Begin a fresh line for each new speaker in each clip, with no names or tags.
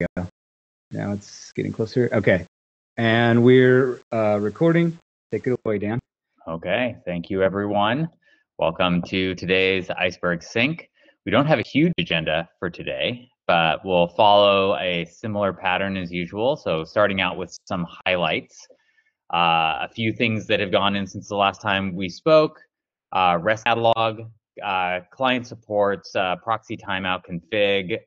go. Now it's getting closer. Okay. And we're recording. Take it away, Dan.
Okay. Thank you, everyone. Welcome to today's Iceberg Sync. We don't have a huge agenda for today, but we'll follow a similar pattern as usual. So starting out with some highlights. A few things that have gone in since the last time we spoke. REST catalog, client supports, proxy timeout config.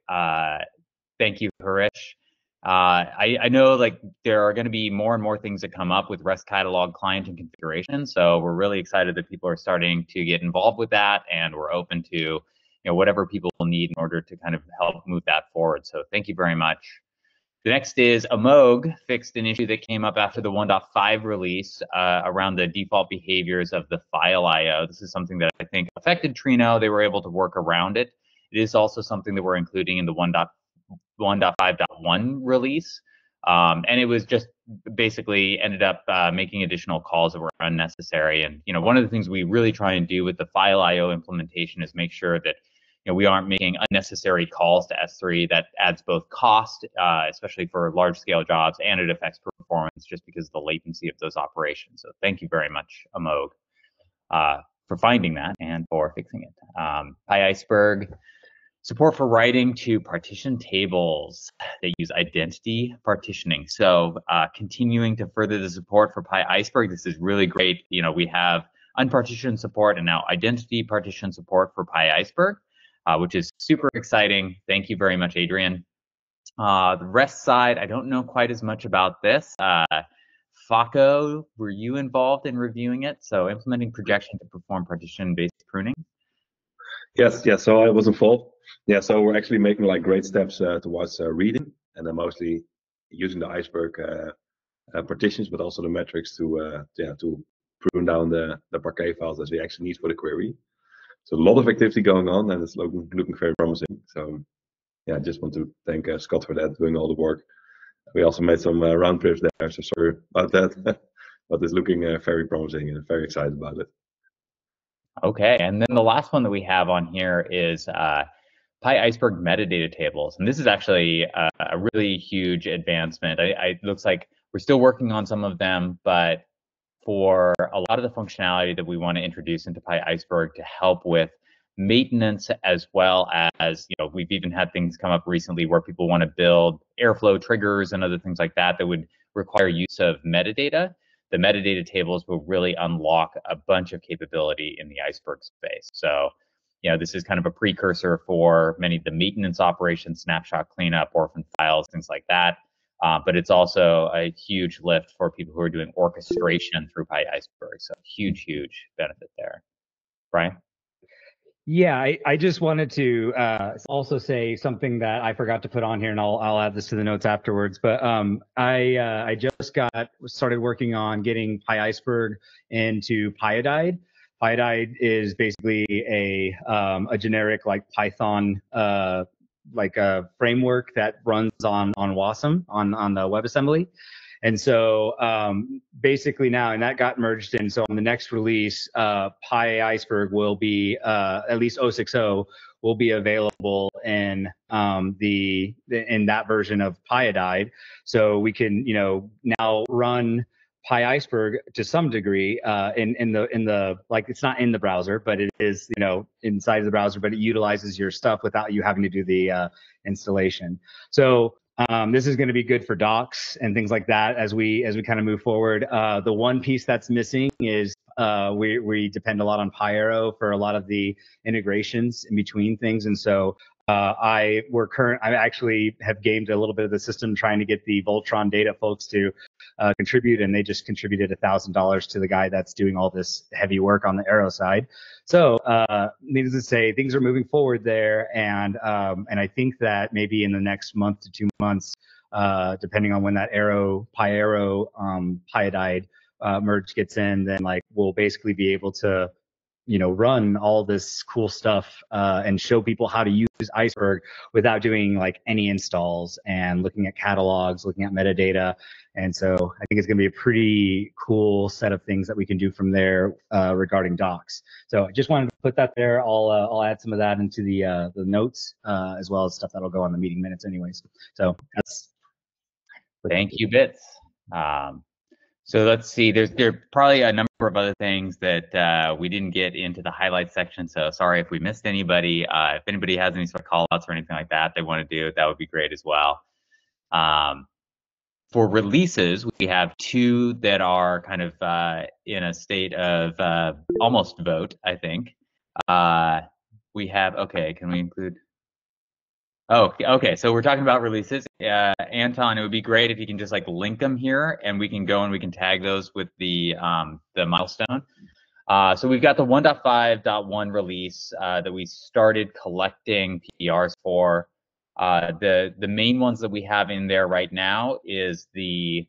Thank you, Harish. I know like there are going to be more and more things that come up with REST catalog client and configuration. So we're really excited that people are starting to get involved with that, and we're open to whatever people need in order to kind of help move that forward. So thank you very much. The next is Amogh fixed an issue that came up after the 1.5 release around the default behaviors of the FileIO. This is something that I think affected Trino. They were able to work around it. It is also something that we're including in the 1.5.1 release. And it was just basically ended up making additional calls that were unnecessary. And one of the things we really try and do with the FileIO implementation is make sure that we aren't making unnecessary calls to S3 that adds both cost, especially for large-scale jobs, and it affects performance just because of the latency of those operations. So thank you very much, Amogh, for finding that and for fixing it. PyIceberg support for writing to partition tables that use identity partitioning. So continuing to further the support for PyIceberg. This is really great. We have unpartitioned support and now identity partition support for PyIceberg. Which is super exciting. Thank you very much, Adrian. The REST side, I don't know quite as much about this. Faco, were you involved in reviewing it? So implementing projection to perform partition-based pruning?
Yes, so I was involved. Yeah, so we're actually making like great steps towards reading, and then mostly using the Iceberg partitions, but also the metrics to prune down the Parquet files that we actually need for the query. So a lot of activity going on, and it's looking very promising. So yeah, I just want to thank Scott for that, doing all the work. We also made some round trips there, so sorry about that. But it's looking very promising, and very excited about it.
Okay, and then the last one that we have on here is PyIceberg metadata tables. And this is actually a really huge advancement. It looks like we're still working on some of them, but for a lot of the functionality that we want to introduce into PyIceberg to help with maintenance, as well as, we've even had things come up recently where people want to build airflow triggers and other things like that that would require use of metadata. The metadata tables will really unlock a bunch of capability in the Iceberg space. So, this is kind of a precursor for many of the maintenance operations, snapshot cleanup, orphan files, things like that. But it's also a huge lift for people who are doing orchestration through PyIceberg. So huge benefit there. Brian?
Yeah, I just wanted to also say something that I forgot to put on here, and I'll add this to the notes afterwards. But I just started working on getting PyIceberg into Pyodide. Pyodide is basically a generic like Python like a framework that runs on WASM on the WebAssembly. And so basically now, and that got merged in. So on the next release, PyIceberg will be, at least 0.6.0 will be available in in that version of Pyodide. So we can, now run PyIceberg to some degree in the like, it's not in the browser, but it is, inside of the browser, but it utilizes your stuff without you having to do the installation. So this is going to be good for docs and things like that as we kind of move forward. The one piece that's missing is we depend a lot on PyIceberg for a lot of the integrations in between things, and so I actually have gamed a little bit of the system trying to get the Voltron data folks to contribute, and they just contributed $1,000 to the guy that's doing all this heavy work on the Arrow side. So needless to say, things are moving forward there, and I think that maybe in the next month to 2 months, depending on when that PyIceberg Pyodide merge gets in, then like we'll basically be able to run all this cool stuff and show people how to use Iceberg without doing like any installs and looking at catalogs, looking at metadata. And so I think it's going to be a pretty cool set of things that we can do from there regarding docs. So I just wanted to put that there. I'll add some of that into the notes as well as stuff that'll go on the meeting minutes anyways. So that's.
Thank you, Bits. So let's see, there are probably a number of other things that we didn't get into the highlights section, so sorry if we missed anybody. If anybody has any sort of call-outs or anything like that they want to do, that would be great as well. For releases, we have two that are kind of in a state of almost vote, I think. We have, okay, can we include? Oh, okay. So we're talking about releases. Anton, it would be great if you can just like link them here, and we can go and we can tag those with the milestone. So we've got the 1.5.1 release that we started collecting PRs for. The main ones that we have in there right now is the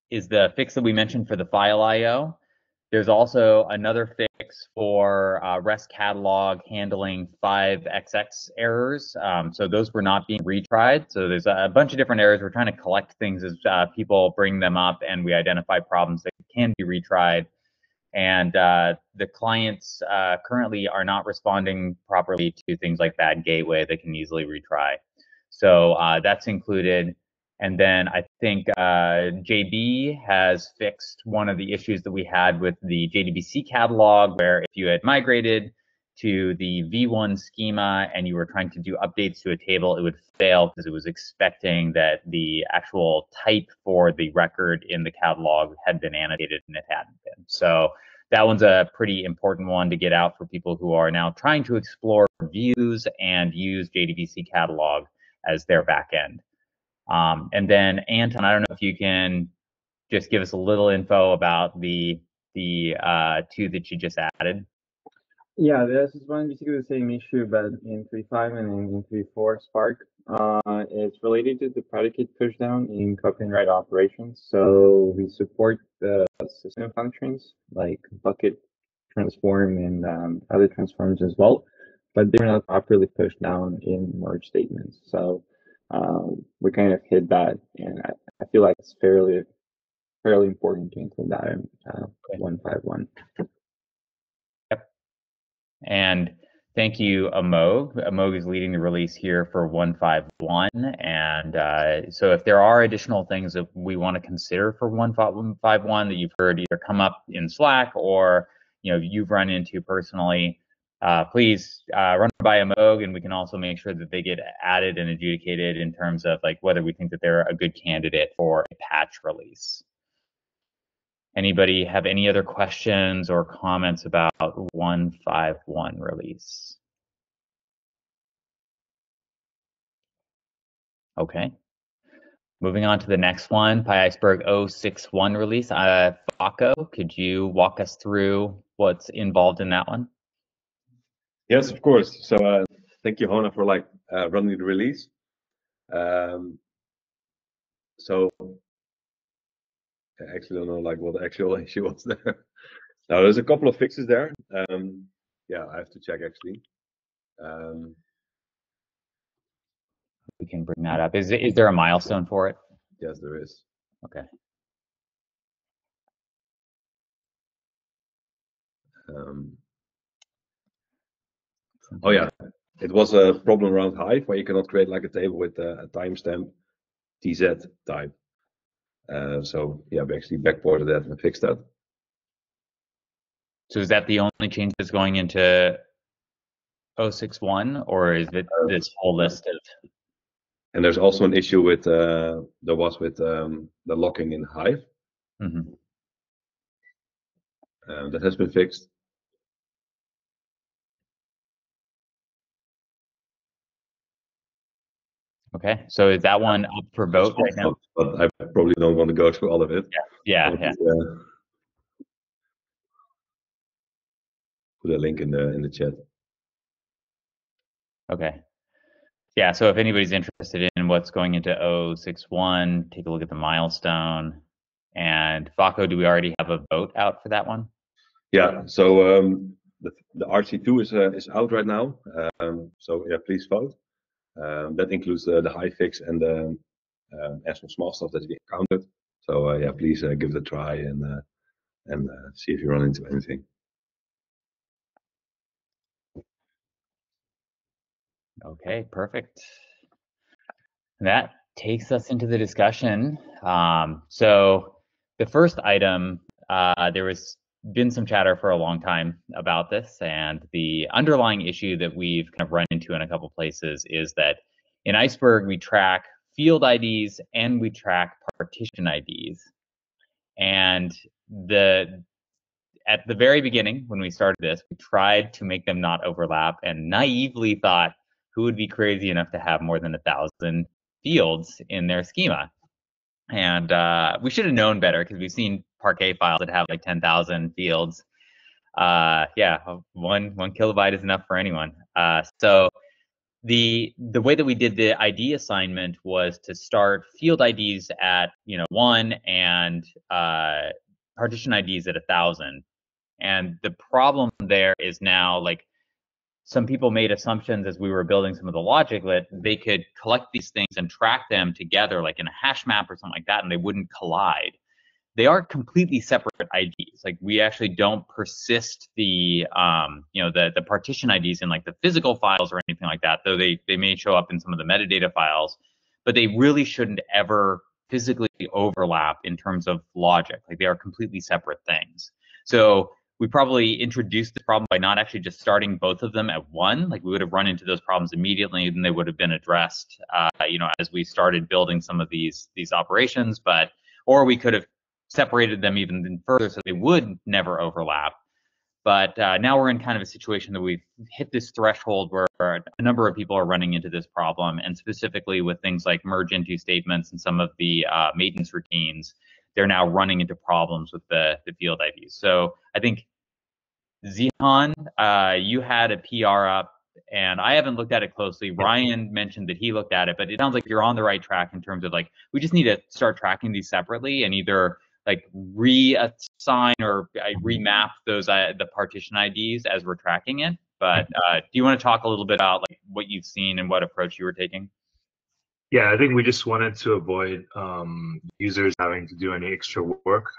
fix that we mentioned for the FileIO. There's also another fix for REST catalog handling 5XX errors. So those were not being retried. So there's a bunch of different errors. We're trying to collect things as people bring them up, and we identify problems that can be retried. And the clients currently are not responding properly to things like bad gateway that can easily retry. So that's included. And then I think JB has fixed one of the issues that we had with the JDBC catalog, where if you had migrated to the V1 schema and you were trying to do updates to a table, it would fail because it was expecting that the actual type for the record in the catalog had been annotated and it hadn't been. So that one's a pretty important one to get out for people who are now trying to explore views and use JDBC catalog as their backend. And then Anton, I don't know if you can just give us a little info about the two that you just added.
Yeah, this is one basically the same issue, but in 3.5 and in 3.4 Spark. It's related to the predicate pushdown in copy and write operations. So we support the system functions like bucket transform and other transforms as well, but they're not properly pushed down in merge statements. So we kind of hit that, and I feel like it's fairly important to include that in 1.5.1.
Yep. And thank you, Amogh. Amogh is leading the release here for 1.5.1. And so if there are additional things that we want to consider for 1.5.1 that you've heard either come up in Slack or you've run into personally, please run by Amogh, and we can also make sure that they get added and adjudicated in terms of like whether we think that they're a good candidate for a patch release. Anybody have any other questions or comments about 1.5.1 release? Okay. Moving on to the next one, PyIceberg 0.6.1 release. Fako, could you walk us through what's involved in that one?
Yes, of course. So thank you, Hona, for running the release. So I actually don't know what the actual issue was there. Now there's a couple of fixes there. Yeah, I have to check actually.
We can bring that up. Is there a milestone for it?
Yes, there is.
Okay.
Oh yeah, it was a problem around Hive where you cannot create like a table with a timestamp TZ type. So yeah, we actually backported that and fixed that.
So is that the only change that's going into 0.6.1, or is it this whole list of?
And there's also an issue with the locking in Hive.
Mm-hmm.
That has been fixed.
Okay, so is that one up for vote right now?
But I probably don't want to go through all of it.
Yeah.
Put a link in the chat.
Okay. Yeah, so if anybody's interested in what's going into 0.6.1, take a look at the milestone. And Fako, do we already have a vote out for that one?
Yeah, so the RC2 is out right now. So yeah, please vote. That includes the high fix and some small stuff that we encountered. So yeah, please give it a try and see if you run into anything.
Okay, perfect. That takes us into the discussion. So the first item, there was been some chatter for a long time about this, and the underlying issue that we've kind of run into in a couple places is that in Iceberg we track field IDs and we track partition IDs. And at the very beginning, when we started this, we tried to make them not overlap and naively thought, who would be crazy enough to have more than 1,000 fields in their schema? And we should have known better because we've seen Parquet files that have like 10,000 fields. Yeah, one kilobyte is enough for anyone. So the way that we did the ID assignment was to start field IDs at 1 and partition IDs at 1,000. And the problem there is now, like, some people made assumptions as we were building some of the logic that they could collect these things and track them together, like in a hash map or something like that, and they wouldn't collide. They are completely separate IDs. Like, we actually don't persist the the partition IDs in like the physical files or anything like that, though they may show up in some of the metadata files, but they really shouldn't ever physically overlap in terms of logic. Like, they are completely separate things. So we probably introduced the problem by not actually just starting both of them at 1. Like, we would have run into those problems immediately, and they would have been addressed, as we started building some of these operations. Or we could have separated them even further so they would never overlap. But now we're in kind of a situation that we've hit this threshold where a number of people are running into this problem, and specifically with things like merge into statements and some of the maintenance routines, they're now running into problems with the field IDs. So I think, Zihan, you had a PR up, and I haven't looked at it closely. Ryan mentioned that he looked at it, but it sounds like you're on the right track in terms of, like, we just need to start tracking these separately and either like reassign or remap those the partition IDs as we're tracking it. But do you want to talk a little bit about like what you've seen and what approach you were taking?
Yeah, I think we just wanted to avoid users having to do any extra work.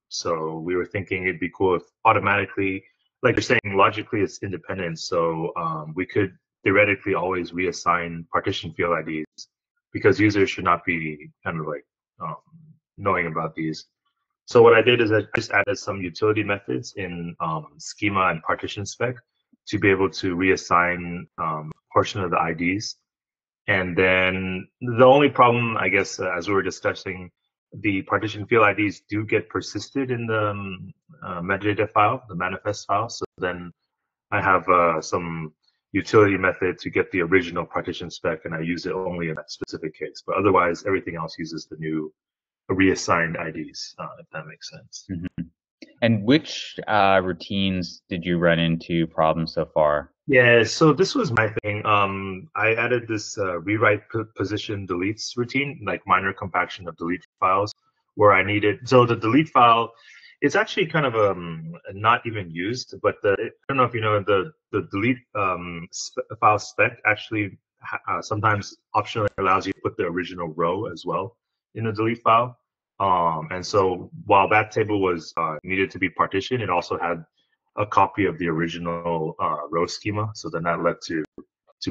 So we were thinking it'd be cool if automatically, like you're saying, logically it's independent. So we could theoretically always reassign partition field IDs because users should not be kind of like knowing about these. So what I did is I just added some utility methods in schema and partition spec to be able to reassign a portion of the IDs. And then the only problem, I guess, as we were discussing, the partition field IDs do get persisted in the metadata file, the manifest file. So then I have some utility method to get the original partition spec, and I use it only in that specific case. But otherwise, everything else uses the new reassigned IDs, if that makes sense.
Mm-hmm. And which routines did you run into problems so far?
Yeah, so this was my thing. I added this rewrite position deletes routine, like minor compaction of delete files, where I needed. So the delete file, it's actually kind of not even used, but I don't know if you know the delete file spec actually sometimes optionally allows you to put the original row as well in the delete file. And so while that table was needed to be partitioned, it also had a copy of the original row schema. So then that led to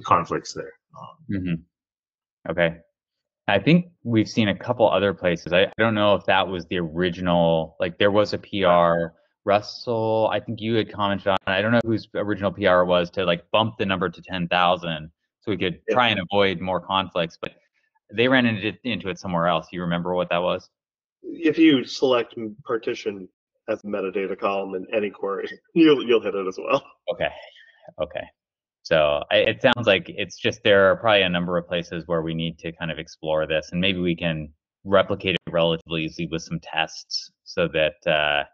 conflicts there.
Okay. I think we've seen a couple other places. I don't know if that was the original, like there was a PR. Russell, I think you had commented on, I don't know whose original PR was to like bump the number to 10,000 so we could try and avoid more conflicts, but they ran into it somewhere else. You remember what that was?
If you select partition as a metadata column in any query, you'll hit it as well.
Okay. So it sounds like it's just there are probably a number of places where we need to kind of explore this, and maybe we can replicate it relatively easily with some tests so that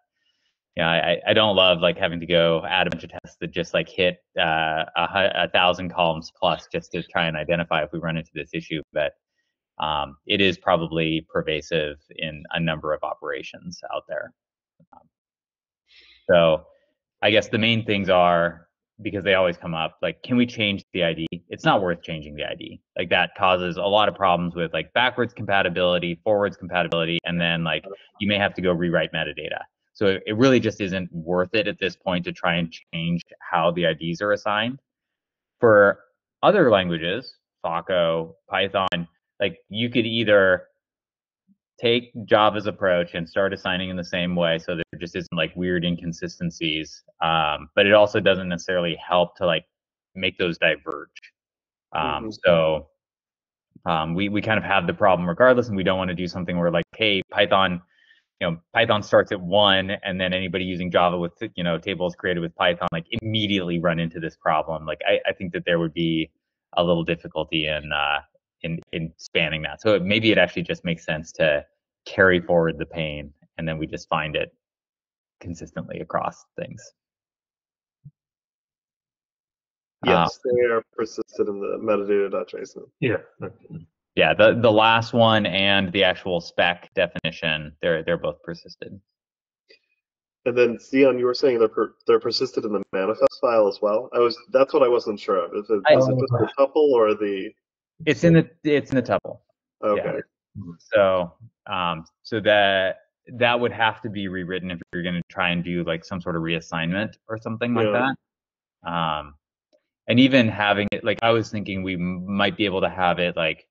I don't love like having to go add a bunch of tests that just like hit 1,000 columns plus just to try and identify if we run into this issue. But it is probably pervasive in a number of operations out there. So I guess the main things are, because they always come up, like, can we change the ID? It's not worth changing the ID. Like, that causes a lot of problems with like backwards compatibility, forwards compatibility, and then like you may have to go rewrite metadata. So it really just isn't worth it at this point to try and change how the IDs are assigned. For other languages, Falco, Python, like you could either take Java's approach and start assigning in the same way, so there just isn't like weird inconsistencies. But it also doesn't necessarily help to like make those diverge. So we kind of have the problem regardless, and we don't want to do something where like, hey, Python, Python starts at 1, and then anybody using Java with tables created with Python like immediately run into this problem. Like I think that there would be a little difficulty in spanning that. So maybe it actually just makes sense to carry forward the pain, and then we just find it consistently across things.
Yes, they are persisted in the metadata.json.
Yeah.
Yeah, the last one and the actual spec definition, they're both persisted.
And then Zion, you were saying they're persisted in the manifest file as well. That's what I wasn't sure of. Is it just the tuple or the?
It's in the tuple.
Okay.
Yeah. So so that would have to be rewritten if you're going to try and do like some sort of reassignment or something like that. And even having it, like I was thinking we might be able to have it like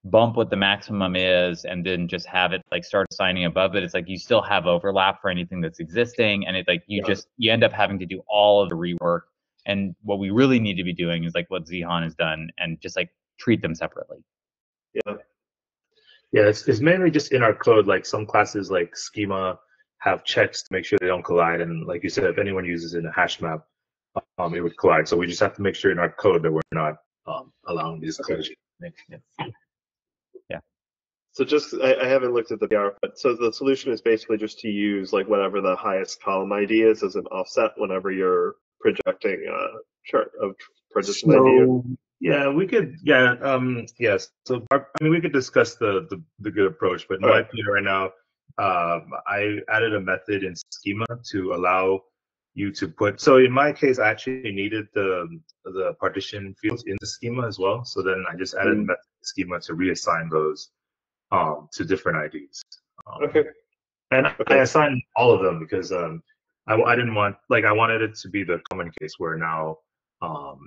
bump what the maximum is and then just have it like start assigning above it. It's like you still have overlap for anything that's existing, and it like you end up having to do all of the rework. And what we really need to be doing is like what Zihan has done, and just like treat them separately.
Yeah.
Yeah, it's mainly just in our code. Like some classes like schema have checks to make sure they don't collide, and like you said, if anyone uses it in a hash map, it would collide. So we just have to make sure in our code that we're not allowing these collisions.
Yeah.
So just I haven't looked at the PR, but so the solution is basically just to use like whatever the highest column ID is as an offset whenever you're projecting chart of partition ID.
Yeah, we could. Yeah, yes. So we could discuss the good approach, but in my opinion right now, I added a method in schema to allow you to put. So in my case, I actually needed the partition fields in the schema as well. So then I just added a method in schema to reassign those to different IDs. And I assigned all of them because I didn't want, like, I wanted it to be the common case where now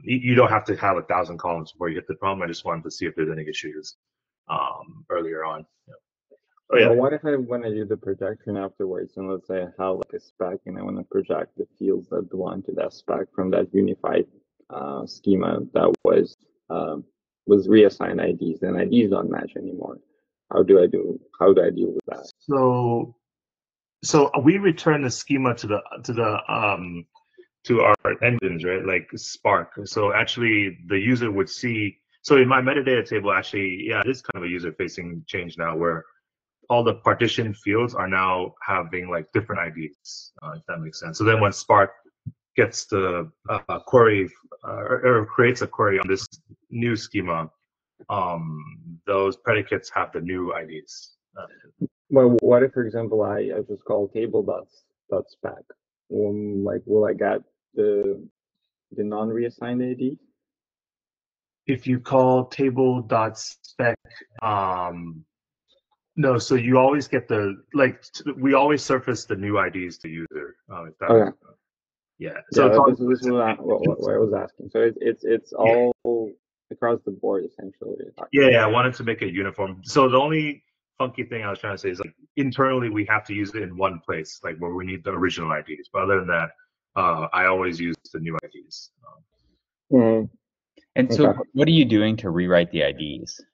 you don't have to have 1,000 columns before you hit the problem. I just wanted to see if there's any issues earlier on.
Well, what if I want to do the projection afterwards, and let's say I have like a spec and I want to project the fields that belong to that spec from that unified schema that was reassigned IDs, and IDs don't match anymore. How do I deal with that?
So we return the schema to our engines, right? Like Spark. So actually the user would see, so in my metadata table, actually, yeah, it is kind of a user-facing change now where all the partition fields are now having like different IDs, if that makes sense. So then when Spark gets the query or creates a query on this new schema, those predicates have the new IDs.
Well, what if, for example, I just call table.spec? Like, will I get the non-reassigned ID?
If you call table.spec, no, so you always get we always surface the new IDs to user. If that yeah. So
this is what I was asking. So it's all across the board essentially.
Yeah, I wanted to make it uniform. So the only funky thing I was trying to say is like internally we have to use it in one place, like where we need the original IDs. But other than that, I always use the new IDs.
And so, what are you doing to rewrite the IDs?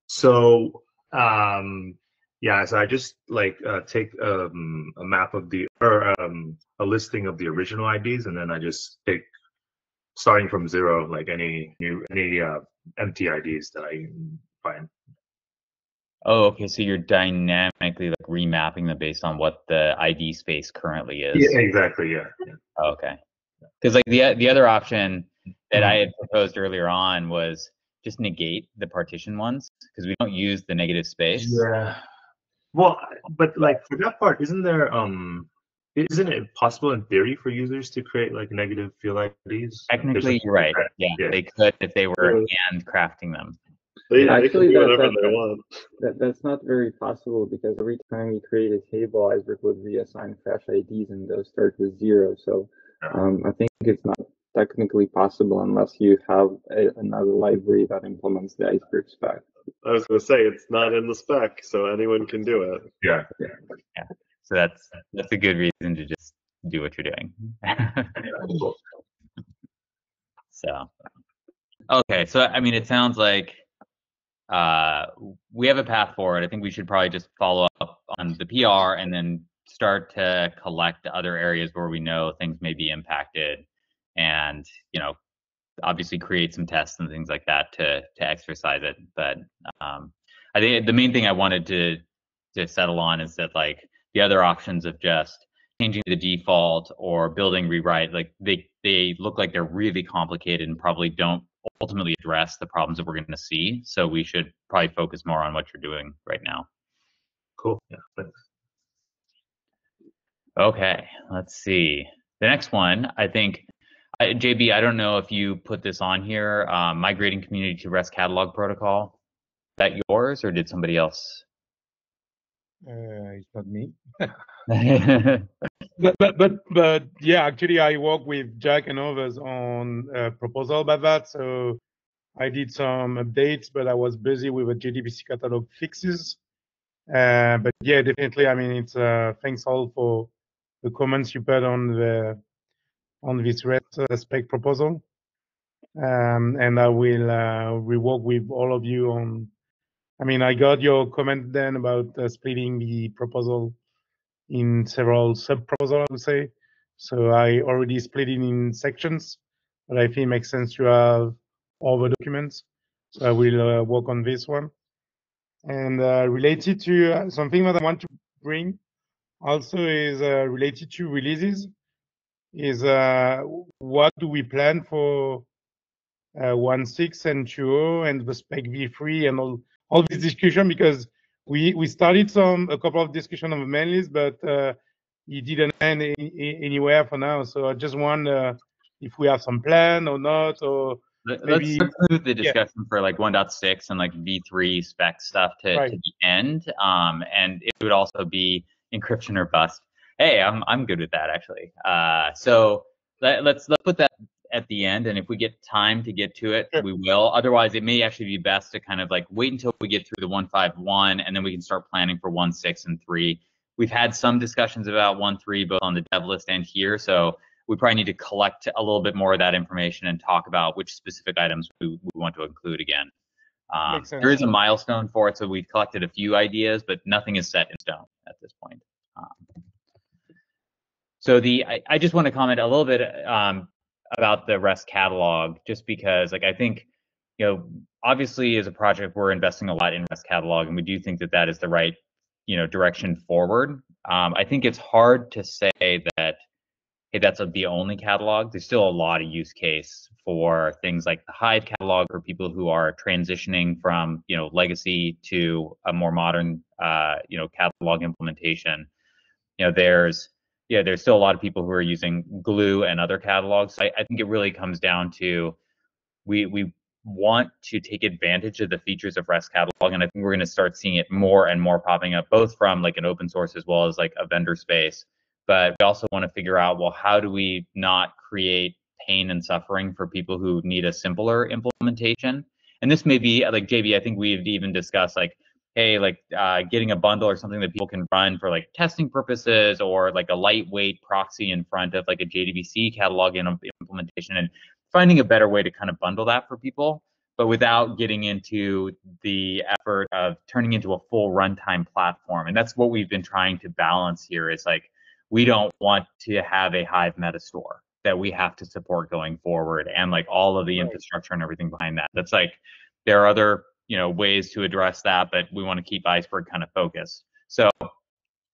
So, yeah, so I just like take a map of a listing of the original IDs, and then I just take, starting from 0, like any empty IDs that I find.
Oh, okay. So you're dynamically like remapping them based on what the ID space currently is.
Yeah, exactly. Yeah.
Oh, okay. Because like the other option that I had proposed earlier on was just negate the partition ones because we don't use the negative space.
Yeah. Well, but like for that part, isn't Isn't it possible in theory for users to create like negative field IDs?
Technically, you're right. Yeah, they could if they were handcrafting them.
They
Actually,
can do whatever they want.
That's not very possible because every time you create a table, Iceberg would reassign fresh IDs and those start with 0. So I think it's not technically possible unless you have another library that implements the Iceberg spec.
I was going to say it's not in the spec, so anyone can do it.
Yeah.
So that's a good reason to just do what you're doing. So, okay. So I mean, it sounds like we have a path forward. I think we should probably just follow up on the PR and then start to collect other areas where we know things may be impacted, and obviously create some tests and things like that to exercise it. But I think the main thing I wanted to settle on is that like the other options of just changing the default or building rewrite, like they look like they're really complicated and probably don't ultimately address the problems that we're going to see. So we should probably focus more on what you're doing right now.
Cool. Yeah, thanks.
Okay, let's see. The next one, I think, JB, I don't know if you put this on here, migrating community to REST catalog protocol. Is that yours or did somebody else?
It's not me. but yeah, actually I work with Jack and others on a proposal about that. So I did some updates, but I was busy with a JDBC catalog fixes. But yeah, definitely. I mean, it's thanks all for the comments you put on this REST spec proposal. And I will rework with all of you on. I mean, I got your comment then about splitting the proposal in several sub-proposals, I would say. So I already split it in sections, but I think it makes sense to have all the documents. So I will work on this one. And related to something that I want to bring also is related to releases, is what do we plan for 1.6 and 2.0 and the Spec V3 and all this discussion, because we started a couple of discussion on the main list, but it didn't end anywhere for now. So I just wonder if we have some plan or not, or maybe
let's move the discussion for like 1.6 and like V3 spec stuff to the end. And it would also be encryption or bust. Hey, I'm good with that actually. So let's put that at the end, and if we get time to get to it, we will. Otherwise, it may actually be best to kind of like wait until we get through the 1.5.1, and then we can start planning for 1.6 and 3. We've had some discussions about 1.3 both on the dev list and here, so we probably need to collect a little bit more of that information and talk about which specific items we want to include again. There is a milestone for it, so we've collected a few ideas, but nothing is set in stone at this point. So I just want to comment a little bit about the REST catalog, just because like I think, obviously as a project we're investing a lot in REST catalog, and we do think that that is the right, direction forward. I think it's hard to say that, hey, that's the only catalog. There's still a lot of use case for things like the Hive catalog for people who are transitioning from, legacy to a more modern, catalog implementation. There's still a lot of people who are using Glue and other catalogs. I think it really comes down to we want to take advantage of the features of REST catalog, and I think we're going to start seeing it more and more popping up, both from like an open source as well as like a vendor space. But we also want to figure out, well, how do we not create pain and suffering for people who need a simpler implementation? And this may be like JB, I think we've even discussed like, hey, like getting a bundle or something that people can run for like testing purposes, or like a lightweight proxy in front of like a JDBC catalog implementation, and finding a better way to kind of bundle that for people, but without getting into the effort of turning into a full runtime platform. And that's what we've been trying to balance here, is like, we don't want to have a Hive meta store that we have to support going forward, and like all of the infrastructure and everything behind that. That's like, there are other ways to address that, but we want to keep Iceberg kind of focused. So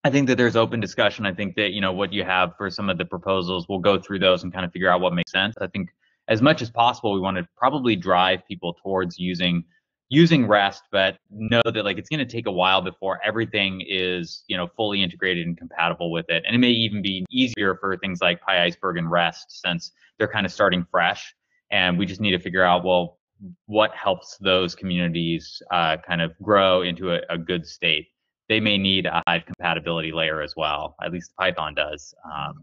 I think that there's open discussion. I think that what you have for some of the proposals, we'll go through those and kind of figure out what makes sense. I think as much as possible, we want to probably drive people towards using using REST, but know that like it's going to take a while before everything is, you know, fully integrated and compatible with it. And it may even be easier for things like PyIceberg and REST since they're kind of starting fresh. And we just need to figure out, well, what helps those communities kind of grow into a good state. They may need a Hive compatibility layer as well. At least Python does. I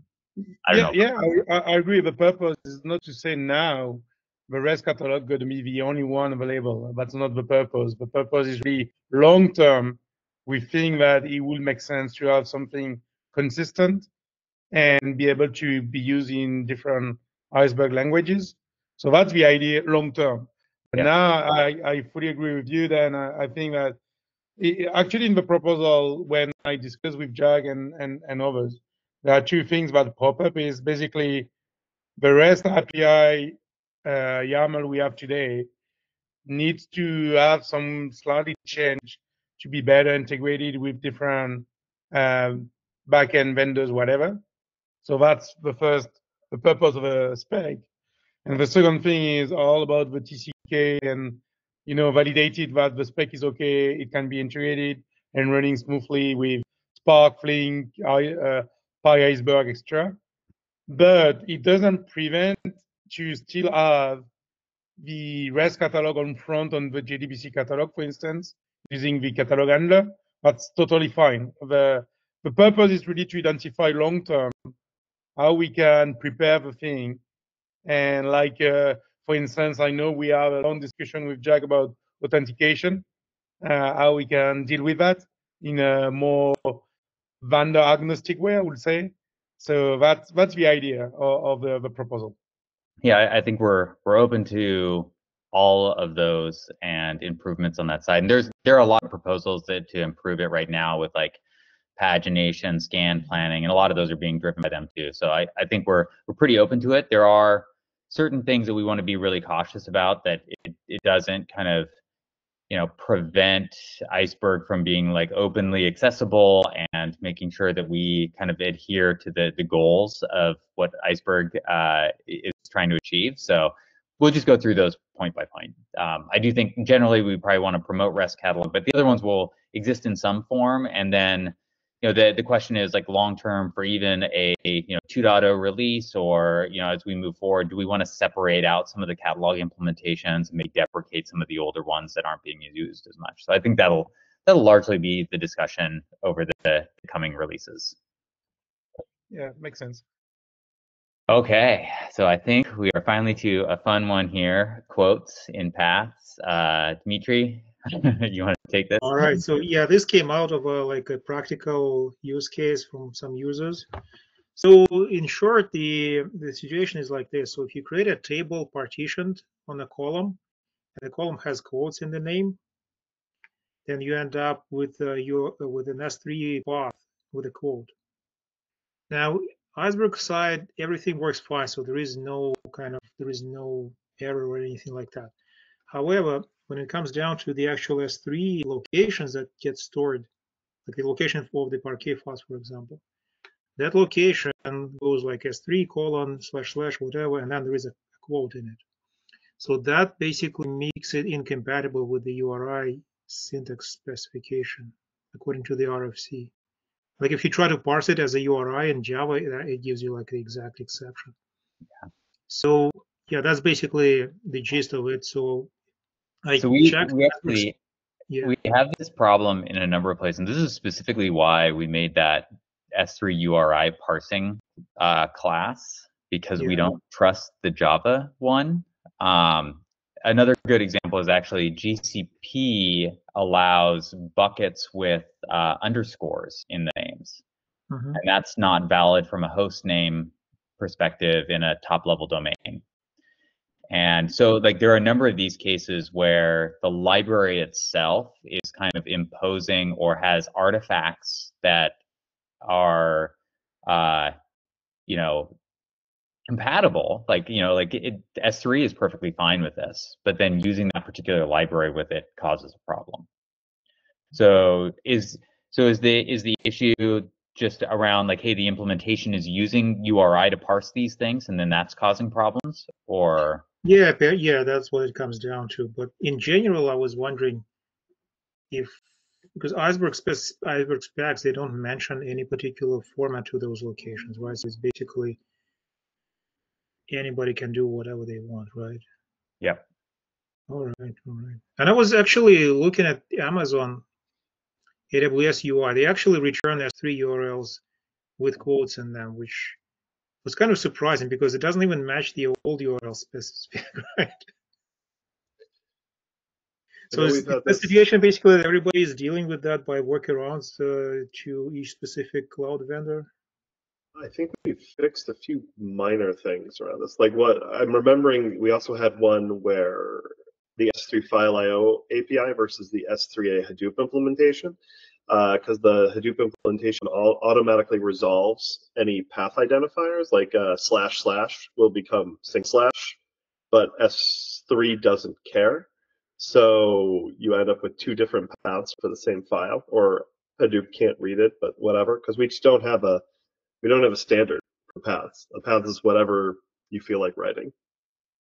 don't know.
Yeah, I agree. The purpose is not to say now the REST catalog going to be the only one available. That's not the purpose. The purpose is really long term. We think that it will make sense to have something consistent and be able to be used in different Iceberg languages. So that's the idea long term. But
Yeah.
now I fully agree with you. Then I think that actually in the proposal, when I discussed with Jack and others, there are two things that pop up. Is basically the REST API YAML we have today needs to have some slightly change to be better integrated with different backend vendors, whatever. So that's the purpose of a spec. And the second thing is all about the TCK and, you know, validated that the spec is okay, it can be integrated and running smoothly with Spark, Flink, PyIceberg, etc. But it doesn't prevent to still have the REST catalog on front on the JDBC catalog, for instance, using the catalog handler. That's totally fine. The purpose is really to identify long term how we can prepare the thing. And like, for instance, I know we have a long discussion with Jack about authentication, how we can deal with that in a more vendor agnostic way, I would say. So that's the idea of the proposal.
Yeah, I think we're open to all of those and improvements on that side. And there are a lot of proposals to improve it right now with like pagination, scan planning, and a lot of those are being driven by them too. So I think we're pretty open to it. There are certain things that we want to be really cautious about that it doesn't kind of, you know, prevent Iceberg from being like openly accessible, and making sure that we kind of adhere to the goals of what Iceberg is trying to achieve. So we'll just go through those point by point. I do think generally we probably want to promote REST catalog, but the other ones will exist in some form. And then, you know, the question is like long term for even a 2.0 release, or, you know, as we move forward, do we want to separate out some of the catalog implementations and maybe deprecate some of the older ones that aren't being used as much? So I think that'll largely be the discussion over the coming releases.
Yeah, makes sense.
Okay, so I think we are finally to a fun one here, quotes in paths. Dmitry, you want to take this?
All right, so yeah, this came out of like a practical use case from some users. So in short, the situation is like this. So if you create a table partitioned on a column, and the column has quotes in the name, then you end up with with an S3 path with a quote. Now, Iceberg side, everything works fine, so there is no error or anything like that. However, when it comes down to the actual S3 locations that get stored, like the location of the Parquet files, for example, that location goes like S3 colon / whatever, and then there is a quote in it. So that basically makes it incompatible with the URI syntax specification according to the RFC. Like if you try to parse it as a URI in Java, it gives you like the exact exception.
Yeah.
So yeah, that's basically the gist of it. So
we actually
yeah.
we have this problem in a number of places, and this is specifically why we made that S3 URI parsing class, because we don't trust the Java one. Another good example is actually GCP allows buckets with underscores in the names. And that's not valid from a host name perspective in a top level domain. And so like there are a number of these cases where the library itself is kind of imposing or has artifacts that are compatible, like S3 is perfectly fine with this, but then using that particular library with it causes a problem. So is the issue just around like, hey, the implementation is using URI to parse these things and then that's causing problems? Or
Yeah, yeah, that's what it comes down to. But in general, I was wondering if, because Iceberg specs, they don't mention any particular format to those locations, right? So it's basically anybody can do whatever they want, right?
Yep.
All right, all right. And I was actually looking at Amazon AWS UI. They actually return S3 URLs with quotes in them, which was kind of surprising because it doesn't even match the old URL spec, right?
I
So
know
is
we've had
the
this.
situation basically that everybody is dealing with that by workarounds to each specific cloud vendor?
I think we fixed a few minor things around this. Like what I'm remembering, we also had one where the S3 FileIO API versus the S3A Hadoop implementation, because the Hadoop implementation automatically resolves any path identifiers, like // will become // but S3 doesn't care. So you end up with two different paths for the same file, or Hadoop can't read it, but whatever, because we just don't have a standard for paths. A path is whatever you feel like writing.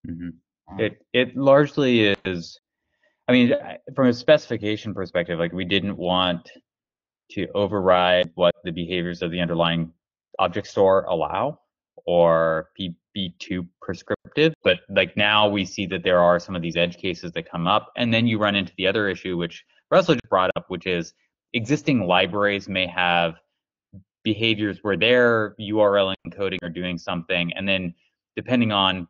Mm-hmm. It largely is. I mean, from a specification perspective, like we didn't want to override what the behaviors of the underlying object store allow or be too prescriptive. But like now we see that there are some of these edge cases that come up, and then you run into the other issue, which Russell just brought up, which is existing libraries may have behaviors where they're URL encoding or doing something, and then depending on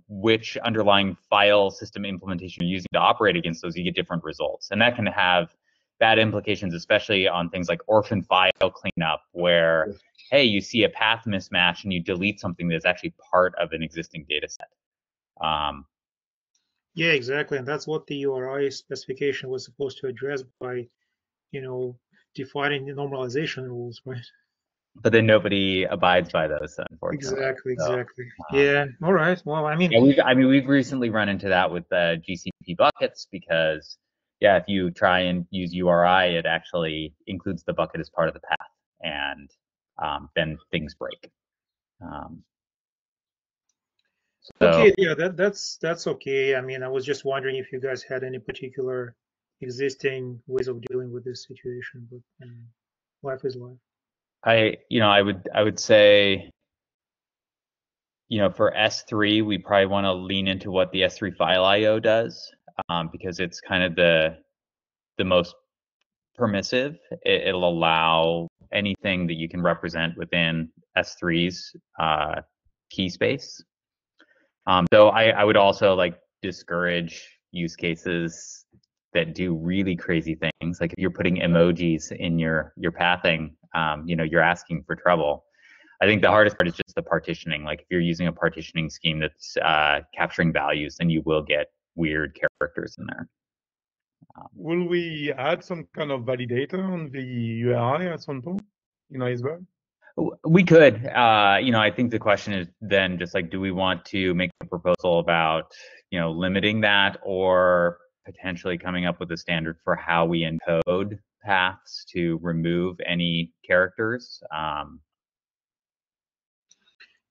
which underlying file system implementation you're using to operate against those, you get different results, and that can have bad implications, especially on things like orphan file cleanup, where hey, you see a path mismatch and you delete something that's actually part of an existing data set.
Yeah, exactly, and that's what the URI specification was supposed to address by, defining the normalization rules, right?
But then nobody abides by those, unfortunately.
Exactly. Yeah. All right. Well, I mean,
yeah, we've recently run into that with GCP buckets because, yeah, if you try and use URI, it actually includes the bucket as part of the path, and then things break.
okay, yeah, that's okay. I mean, I was just wondering if you guys had any particular existing ways of dealing with this situation, but life is life.
I would say, for S3, we probably want to lean into what the S3 FileIO does, because it's kind of the most permissive. It'll allow anything that you can represent within S3's key space. So I would also discourage use cases that do really crazy things. Like if you're putting emojis in your pathing, you're asking for trouble. I think the hardest part is just the partitioning. Like if you're using a partitioning scheme that's capturing values, then you will get weird characters in there.
Will we add some kind of validator on the URI at some point in Iceberg?
We could. I think the question is then just like, do we want to make a proposal about, limiting that, or potentially coming up with a standard for how we encode paths to remove any characters?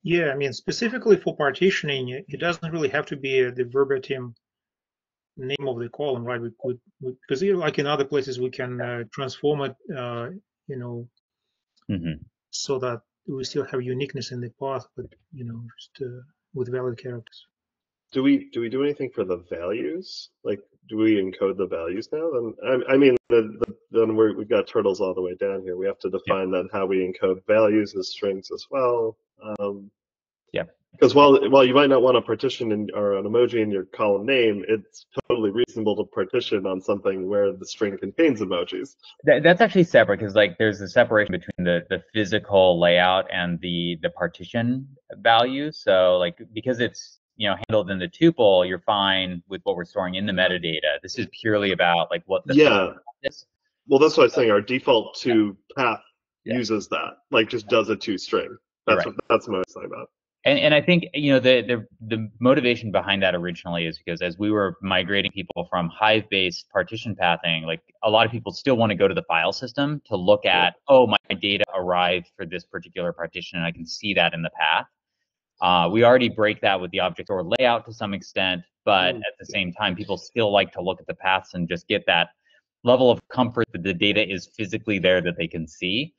Yeah, I mean, specifically for partitioning, it doesn't really have to be the verbatim name of the column, right? Because like in other places, we can transform it, so that we still have uniqueness in the path, but just with valid characters.
Do we do anything for the values? Like, do we encode the values now? Then I mean, then we've got turtles all the way down here. We have to define then how we encode values as strings as well. Because while you might not want to partition or an emoji in your column name, it's totally reasonable to partition on something where the string contains emojis.
That's actually separate, because there's a separation between the physical layout and the partition value. So because it's handled in the tuple, you're fine with what we're storing in the metadata. This is purely about what the is.
Well, that's what I was saying. Our default to path uses that, just does a toString. That's what I was talking about.
And I think the motivation behind that originally is because as we were migrating people from Hive-based partition pathing, a lot of people still want to go to the file system to look at, oh, my data arrived for this particular partition, and I can see that in the path. We already break that with the object store layout to some extent, but at the same time, people still like to look at the paths and just get that level of comfort that the data is physically there that they can see.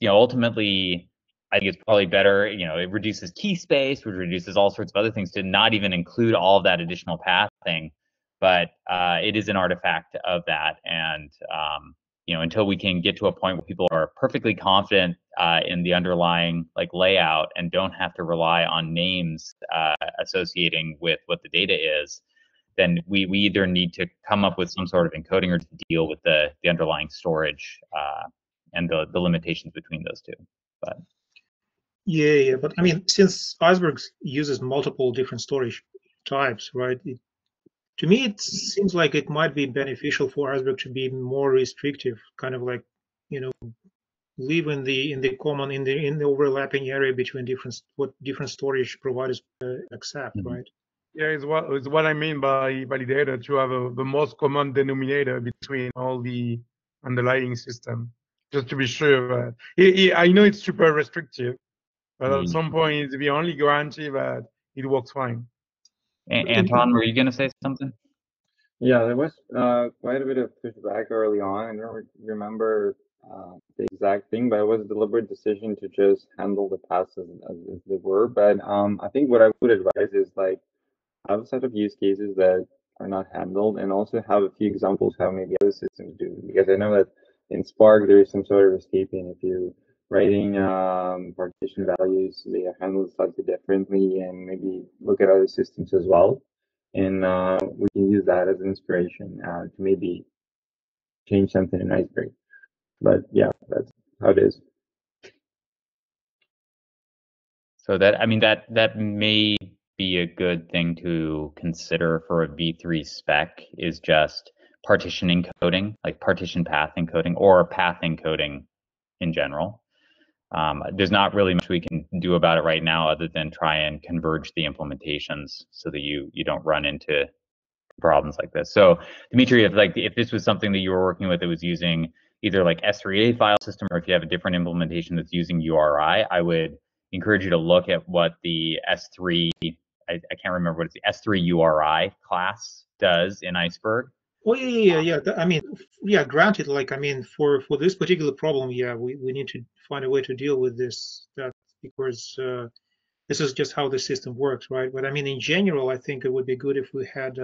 Ultimately, I think it's probably better, it reduces key space, which reduces all sorts of other things to not even include all of that additional pathing, but it is an artifact of that. And, until we can get to a point where people are perfectly confident in the underlying layout and don't have to rely on names associating with what the data is, then we either need to come up with some sort of encoding or to deal with the underlying storage and the limitations between those two. But
yeah, but I mean, since Iceberg uses multiple different storage types, right? To me, it seems like it might be beneficial for Iceberg to be more restrictive, kind of like, live in the common in the overlapping area between what different storage providers accept, right?
Yeah, it's what I mean by validator, to have the most common denominator between all the underlying system, just to be sure that I know it's super restrictive, but at some point it's the only guarantee that it works fine.
Anton, were you going to say something?
Yeah, there was quite a bit of pushback early on. I don't remember the exact thing, but it was a deliberate decision to just handle the paths as they were. But I think what I would advise is have a set of use cases that are not handled, and also have a few examples how maybe other systems do. Because I know that in Spark there is some sort of escaping. If you're writing partition values, they are handled slightly differently, and maybe look at other systems as well. And we can use that as an inspiration to maybe change something in Iceberg. But yeah, that's how it is.
So that may be a good thing to consider for a V3 spec, is just partition encoding, like partition path encoding or path encoding in general. There's not really much we can do about it right now other than try and converge the implementations so that you don't run into problems like this. So Dimitri, if this was something that you were working with that was using either like S3A file system, or if you have a different implementation that's using URI, I would encourage you to look at what the S3, I can't remember what it's, the S3 URI class does in Iceberg.
Oh yeah. I mean, yeah, granted, for this particular problem, yeah, we need to find a way to deal with this, because this is just how the system works, right? But I mean, in general, I think it would be good if we had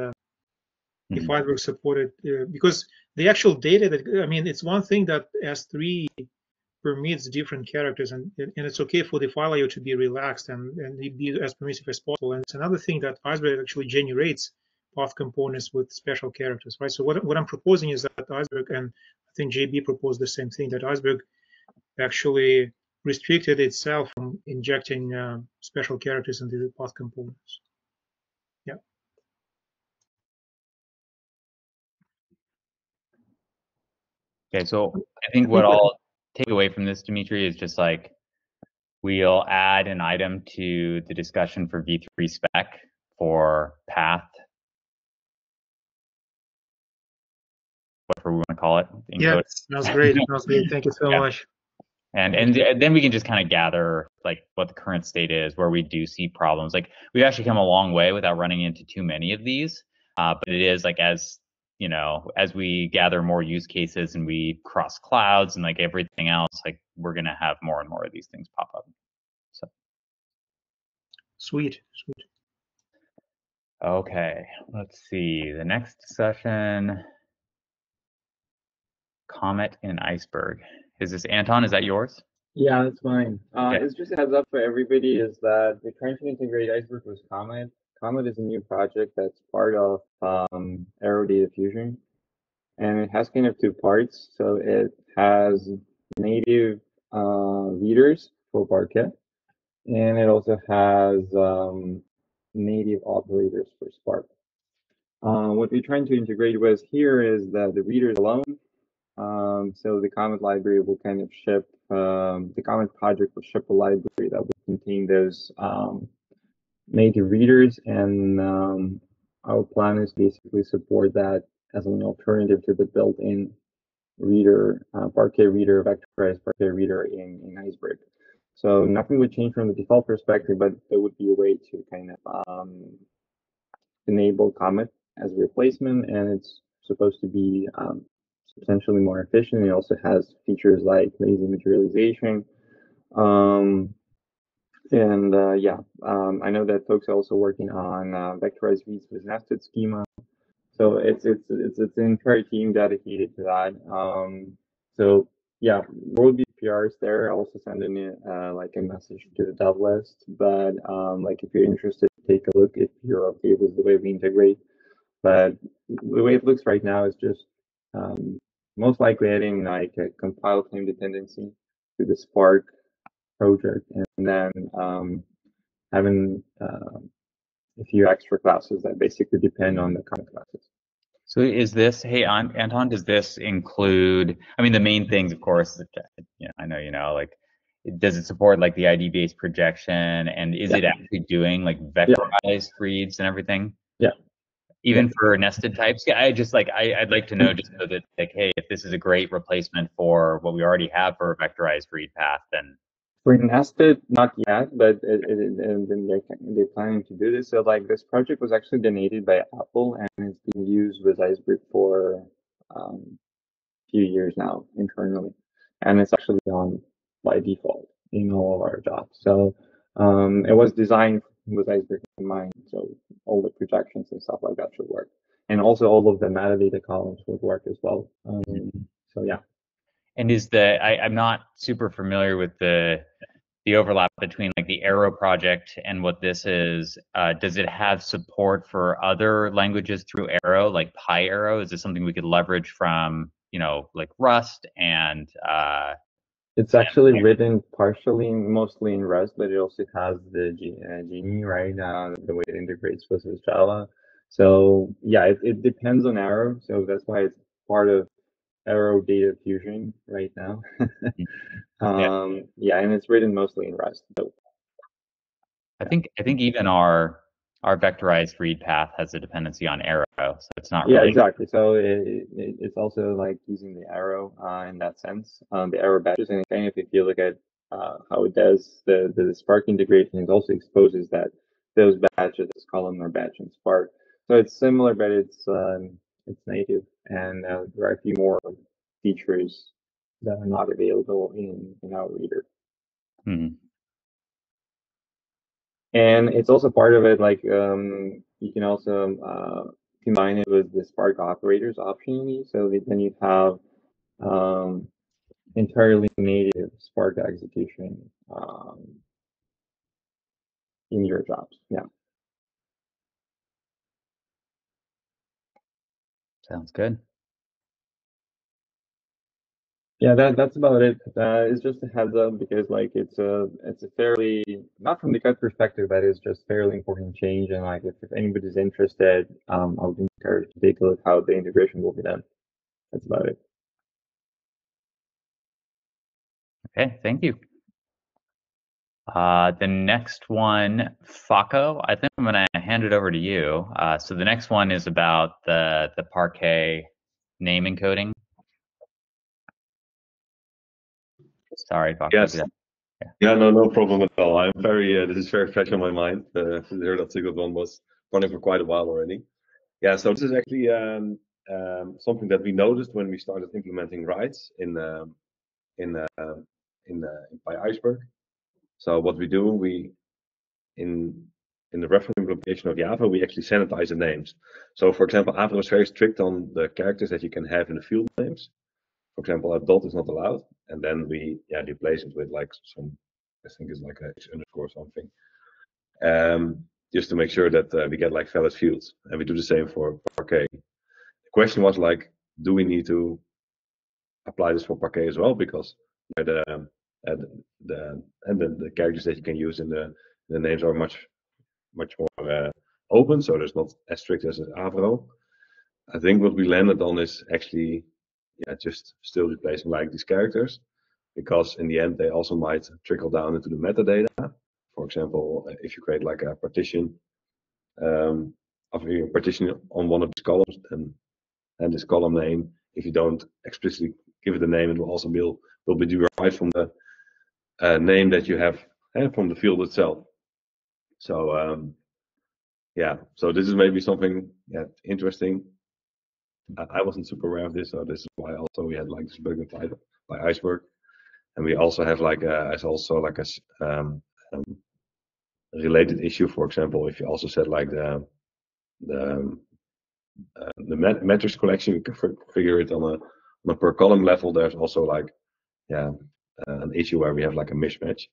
if Iceberg supported, because the actual data that, I mean, it's one thing that S3 permits different characters, and it's okay for the FileIO to be relaxed and be as permissive as possible. And it's another thing that Iceberg actually generates path components with special characters, right? So what I'm proposing is that Iceberg, and I think JB proposed the same thing, that Iceberg actually restricted itself from injecting special characters into the path components. Yeah.
Okay, so I think what I'll take away from this, Dimitri, is just we'll add an item to the discussion for V3 spec for path, whatever we want to call it.
Yeah, sounds great. Sounds great. Thank you so much.
And then we can just kind of gather what the current state is, where we do see problems. We've actually come a long way without running into too many of these, but it is as we gather more use cases and we cross clouds and everything else, we're gonna have more and more of these things pop up. So
sweet.
Okay, let's see the next session. Comet in Iceberg. Is this Anton? Is that yours?
Yeah, that's fine. It's just a heads up for everybody is that we're trying to integrate Iceberg with Comet. Comet is a new project that's part of Arrow Data Fusion, and it has kind of two parts. So it has native readers for Parquet, and it also has native operators for Spark. What we're trying to integrate with here is that the readers alone. So the Comet library will kind of ship, the Comet project will ship a library that will contain those native readers, and our plan is basically support that as an alternative to the built-in reader, Parquet reader, vectorized Parquet reader in Iceberg. So nothing would change from the default perspective, but there would be a way to kind of enable Comet as a replacement, and it's supposed to be substantially more efficient. It also has features like lazy materialization. I know that folks are also working on vectorized reads with nested schema. So it's an entire team dedicated to that. So yeah, there will be PRs there. I'll also send in like a message to the dev list. But like if you're interested, take a look if you're okay with the way we integrate. But the way it looks right now is just most likely adding like a compile claim dependency to the Spark project, and then having a few extra classes that basically depend on the Comet classes.
So is this, hey, Anton, does this include, I mean, the main things, of course, I know, like, does it support like the ID-based projection, and is it actually doing like vectorized reads and everything?
Yeah.
Even for nested types? Yeah, I'd like to know just so that, like, hey, if this is a great replacement for what we already have for a vectorized read path, then.
For nested, not yet, but they're planning to do this. So like this project was actually donated by Apple, and it's been used with Iceberg for a few years now internally, and it's actually on by default in all of our jobs. So it was designed with Iceberg in mind, so all the projections and stuff like that should work, and also all of the metadata columns would work as well. So yeah.
And I'm not super familiar with the overlap between like the Arrow project and what this is. Does it have support for other languages through Arrow, like PyArrow? Is this something we could leverage from, like Rust and?
It's actually written partially, mostly in Rust, but it also has the Genie, right? The way it integrates with Java. So yeah, it depends on Arrow. So that's why it's part of Arrow Data Fusion right now. Yeah, and it's written mostly in Rust. So.
I think even our vectorized read path has a dependency on Arrow, so it's not really.
Yeah, exactly. So it's also like using the Arrow in that sense, the Arrow batches, and kind of if you look at how it does the Spark integration, it also exposes that those batches, this column are batch in Spark. So it's similar, but it's native, and there are a few more features that are not available in our reader.
Mm-hmm.
And it's also part of it, like you can also combine it with the Spark operators optionally, so then you have entirely native Spark execution in your jobs. Yeah.
Sounds good.
Yeah, that's about it. It's just a heads up because like it's a fairly, not from the cut perspective, but it's just fairly important change, and like if anybody's interested, I would encourage to take a look how the integration will be done. That's about it.
Okay, thank you. The next one, Fako, I think I'm going to hand it over to you. So the next one is about the Parquet name encoding. Sorry, Fako.
Yes. Yeah, no problem at all. I'm very, this is very fresh on my mind. That good one was running for quite a while already. Yeah, so this is actually something that we noticed when we started implementing writes in PyIceberg. So what we do, in the reference implementation of Java, we actually sanitize the names. So for example, Java is very strict on the characters that you can have in the field names. For example, a dot is not allowed, and then we replace it with like some, I think it's like a underscore something, just to make sure that we get like valid fields. And we do the same for Parquet. The question was like, do we need to apply this for Parquet as well? Because the characters that you can use in the names are much more open, so there's not as strict as Avro. I think what we landed on is actually just still replacing like these characters, because in the end they also might trickle down into the metadata. For example, if you create like a partition, partition on one of these columns, and this column name, if you don't explicitly give it a name, it will also will be derived from the name that you have from the field itself. So yeah, so this is maybe something interesting. I wasn't super aware of this, so this is why also we had like this bug by Iceberg, and we also have like as also like a related issue. For example, if you also set like the metrics collection, you can configure it on a per column level. There's also like an issue where we have like a mismatch.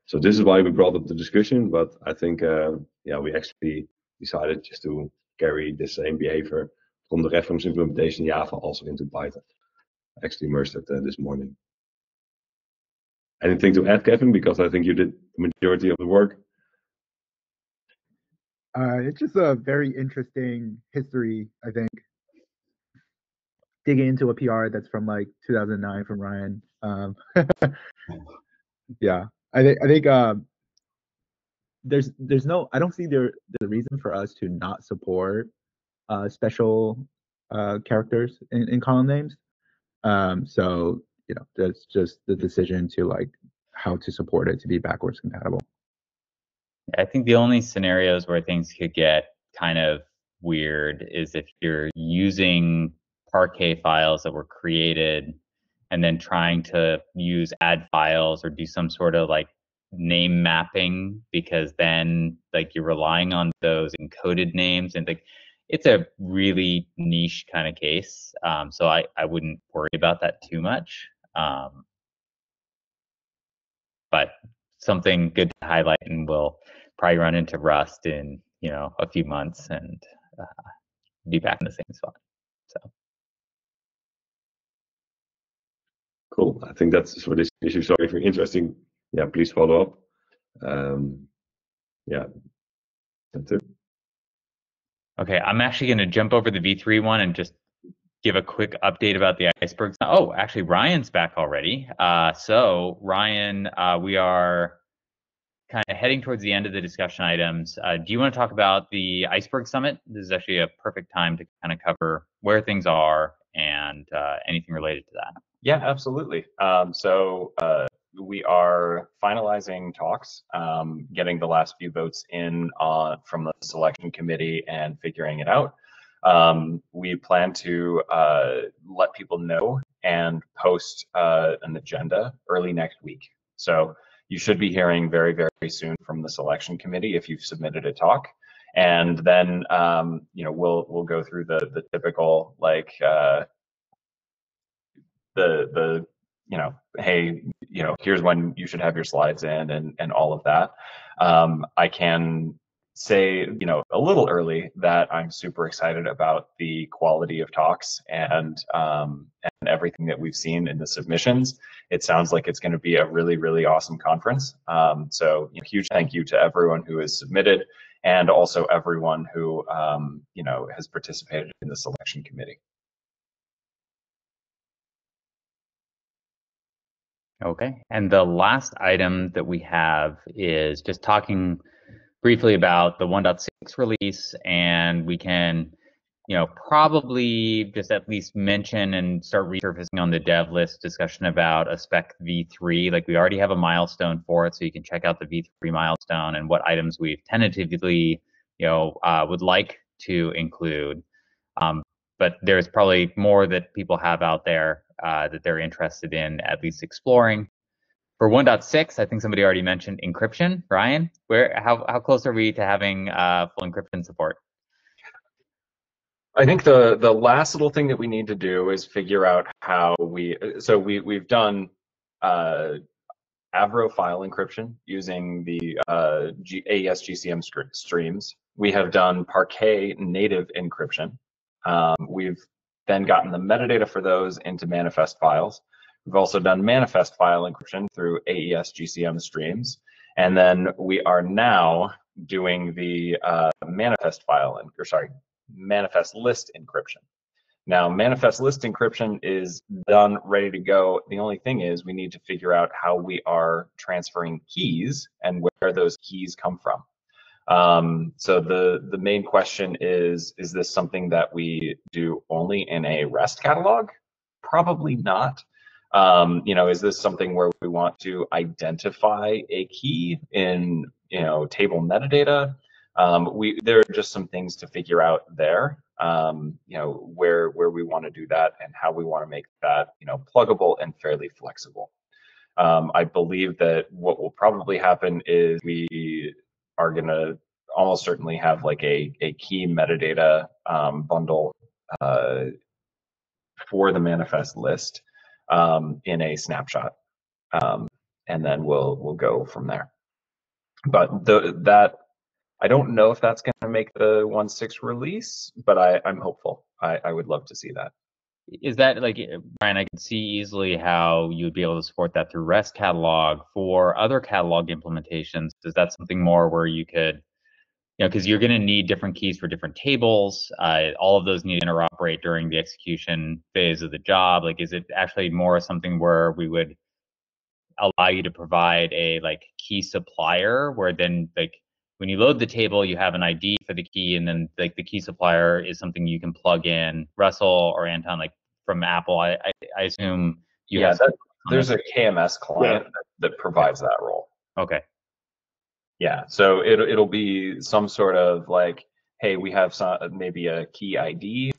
So this is why we brought up the discussion, but I think we actually decided just to carry the same behavior from the reference implementation Java also into Python. I actually merged it this morning. Anything to add, Kevin? Because I think you did the majority of the work.
It's just a very interesting history, I think. Digging into a PR that's from like 2009 from Ryan. Yeah, I think there's no, I don't see there's a reason for us to not support special characters in column names. So that's just the decision to like how to support it to be backwards compatible.
I think the only scenarios where things could get kind of weird is if you're using Parquet files that were created and then trying to use add files or do some sort of like name mapping, because then like you're relying on those encoded names, and like it's a really niche kind of case. So I wouldn't worry about that too much. But something good to highlight, and we'll probably run into Rust in a few months and be back in the same spot. So
cool. I think that's for this issue. So if you're interested, please follow up. That's it.
Okay, I'm actually going to jump over the V3 one and just give a quick update about the Iceberg. Oh, actually, Ryan's back already. So Ryan, we are kind of heading towards the end of the discussion items. Do you want to talk about the Iceberg Summit? This is actually a perfect time to kind of cover where things are and anything related to that.
Yeah, absolutely. So we are finalizing talks, getting the last few votes in from the selection committee and figuring it out. We plan to let people know and post an agenda early next week. So you should be hearing very, very soon from the selection committee if you've submitted a talk. And then we'll go through the typical like hey, here's when you should have your slides in and all of that. I can say, a little early that I'm super excited about the quality of talks and everything that we've seen in the submissions. It sounds like it's going to be a really, really awesome conference. So huge thank you to everyone who has submitted and also everyone who has participated in the selection committee.
Okay, and the last item that we have is just talking briefly about the 1.6 release, and we can, probably just at least mention and start resurfacing on the dev list discussion about a Spec V3. Like we already have a milestone for it, so you can check out the V3 milestone and what items we've tentatively, would like to include. But there's probably more that people have out there that they're interested in at least exploring. For 1.6, I think somebody already mentioned encryption. Ryan, how close are we to having full encryption support?
I think the last little thing that we need to do is figure out how we've done Avro file encryption using the AES GCM streams. We have done Parquet native encryption. We've then gotten the metadata for those into manifest files. We've also done manifest file encryption through AES GCM streams. And then we are now doing the manifest list encryption. Now, manifest list encryption is done, ready to go. The only thing is we need to figure out how we are transferring keys and where those keys come from. So the main question is this something that we do only in a REST catalog? Probably not. Is this something where we want to identify a key in, table metadata? There are just some things to figure out there, where we want to do that and how we want to make that, pluggable and fairly flexible. I believe that what will probably happen is we are going to almost certainly have like a key metadata bundle for the manifest list in a snapshot, and then we'll go from there. But that I don't know if that's going to make the 1.6 release, but I'm hopeful. I would love to see that.
Is that like, Brian, I could see easily how you would be able to support that through REST catalog for other catalog implementations. Is that something more where you could, because you're going to need different keys for different tables. All of those need to interoperate during the execution phase of the job. Like, is it actually more something where we would allow you to provide a like key supplier where then like when you load the table, you have an ID for the key, and then like the key supplier is something you can plug in, Russell or Anton, like from Apple. I assume you have.
There's a KMS client that provides that role.
Okay.
Yeah, so it'll be some sort of like, hey, we have maybe a key ID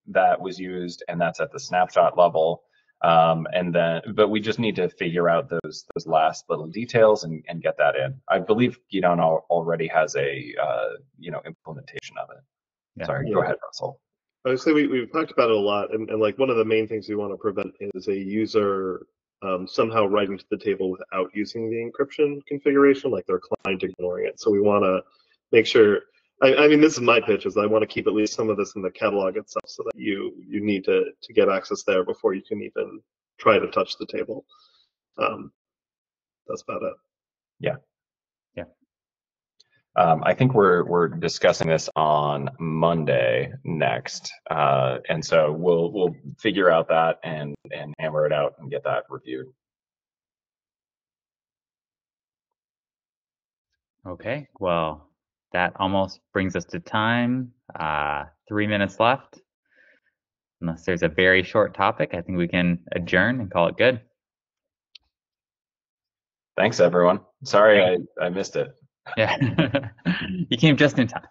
that was used, and that's at the snapshot level. But we just need to figure out those last little details and get that in. I believe Gidon already has a implementation of it. Yeah. Sorry, go ahead, Russell.
I would say we've talked about it a lot, and like one of the main things we want to prevent is a user somehow writing to the table without using the encryption configuration, like their client ignoring it. So we want to make sure. I mean, this is my pitch, is I want to keep at least some of this in the catalog itself, so that you need to get access there before you can even try to touch the table. That's about it.
Yeah. Yeah. I think we're discussing this on Monday next, and so we'll figure out that and hammer it out and get that reviewed.
Okay. Well, that almost brings us to time. 3 minutes left. Unless there's a very short topic, I think we can adjourn and call it good.
Thanks, everyone. Sorry I missed it.
Yeah, you came just in time.